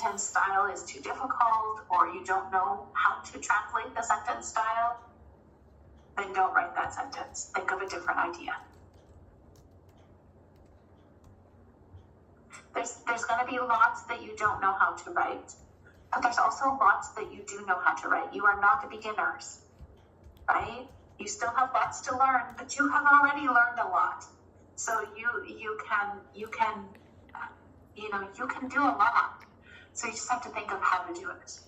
sentence style is too difficult or you don't know how to translate the sentence style, then don't write that sentence. Think of a different idea. There's going to be lots that you don't know how to write, but there's also lots that you do know how to write. You are not beginners, right? You still have lots to learn, but you have already learned a lot. So you can do a lot. So you just have to think of how to do it.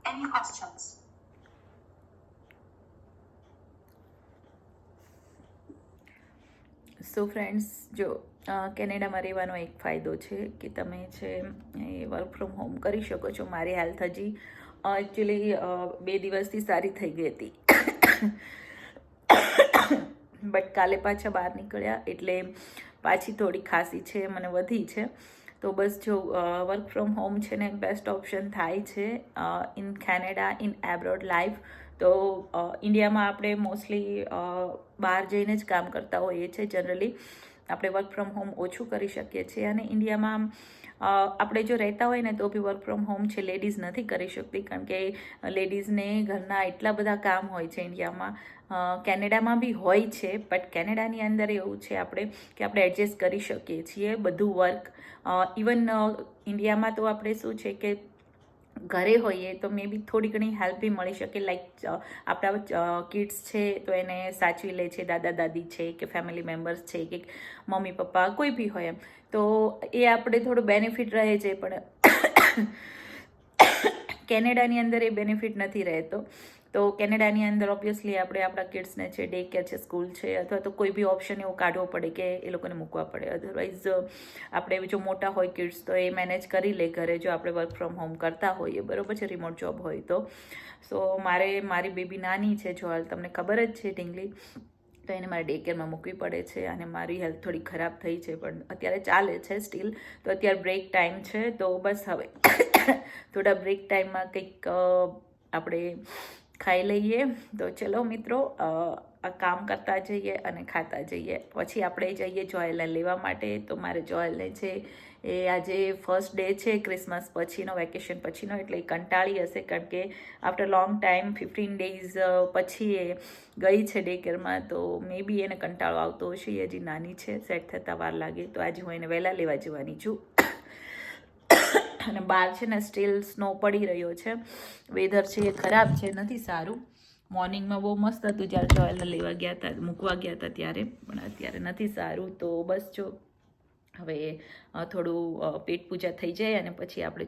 Any questions? So friends, જો કેનેડામાં રહેવાનો એક ફાયદો છે કે તમે છે એ work from home કરી શકો છો. મારી હેલ્થ હજી એકચ્યુઅલી 2 દિવસથી સારી થઈ ગઈ હતી, બટ કાલે પાછા બહાર નીકળ્યા એટલે પાછી થોડી ખાંસી છે, મને વધી છે. તો બસ જો વર્ક ફ્રોમ હોમ છે ને બેસ્ટ ઓપ્શન થાય છે in Canada, in abroad life. તો ઇન્ડિયામાં આપણે મોસ્ટલી બહાર જઈને જ કામ કરતા હોઈએ છીએ. જનરલી આપણે વર્ક ફ્રોમ હોમ ઓછું કરી શકીએ છીએ, અને ઇન્ડિયામાં આપણે જો રહેતા હોય ને તો બી વર્ક ફ્રોમ હોમ છે લેડીઝ નથી કરી શકતી, કારણ કે લેડીઝને ઘરના એટલા બધા કામ હોય છે ઇન્ડિયામાં. કેનેડામાં બી હોય છે, બટ કેનેડાની અંદર એવું છે કે આપણે એડજસ્ટ કરી શકીએ છીએ બધું વર્ક. ઇવન ઇન્ડિયામાં તો આપણે શું છે કે ઘરે હોઈએ તો મે બી થોડી ઘણી હેલ્પ બી મળી શકે. લાઈક આપણા કિડ્સ છે તો એને સાચવી લે છે દાદા દાદી છે કે ફેમિલી મેમ્બર્સ છે કે મમ્મી પપ્પા કોઈ બી હોય એમ, તો એ આપણે થોડું બેનિફિટ રહે છે. પણ કેનેડાની અંદર એ બેનિફિટ નથી રહેતો. તો કેનેડાની અંદર ઓબ્વિયસલી આપણે આપણા કિડ્સને છે ડે કેર છે, સ્કૂલ છે, અથવા તો કોઈ બી ઓપ્શન એવો કાઢવો પડે કે એ લોકોને મૂકવા પડે. અધરવાઇઝ આપણે જો મોટા હોય કિડ્સ તો એ મેનેજ કરી લે ઘરે, જો આપણે વર્ક ફ્રોમ હોમ કરતા હોઈએ, બરોબર છે, રિમોટ જોબ હોય તો. સો મારી બેબી નાની છે, જો હાલ તમને ખબર જ છે ઢીંગલી, તો એને મારે ડે કેરમાં મૂકવી પડે છે, અને મારી હેલ્થ થોડી ખરાબ થઈ છે, પણ અત્યારે ચાલે છે સ્ટીલ. તો અત્યારે બ્રેક ટાઈમ છે, તો બસ હવે થોડા બ્રેક ટાઈમમાં કંઈક આપણે ખાઈ લઈએ. તો ચલો મિત્રો, કામ કરતા જઈએ અને ખાતા જઈએ. પછી આપણે જઈએ જોયલને લેવા માટે. તો મારે જોયલને છે એ આજે ફર્સ્ટ ડે છે ક્રિસમસ પછીનો, વેકેશન પછીનો, એટલે એ કંટાળી હશે, કારણ કે આફ્ટર લોંગ ટાઈમ 15 ડેઝ પછી એ ગઈ છે ડે કેરમાં. તો મે બી એને કંટાળો આવતો હશે, એ હજી નાની છે, સેટ થતાં વાર લાગે. તો આજે હું એને વહેલા લેવા જવાની છું. અને બહાર છે ને સ્ટીલ સ્નો પડી રહ્યો છે, વેધર છે એ ખરાબ છે, નથી સારું. મોર્નિંગમાં બહુ મસ્ત હતું જ્યારે જોયલને લેવા ગયા હતા, મૂકવા ગયા હતા ત્યારે, પણ અત્યારે નથી સારું. તો બસ જો હવે થોડું પેટ પૂજા થઈ જાય અને પછી આપણે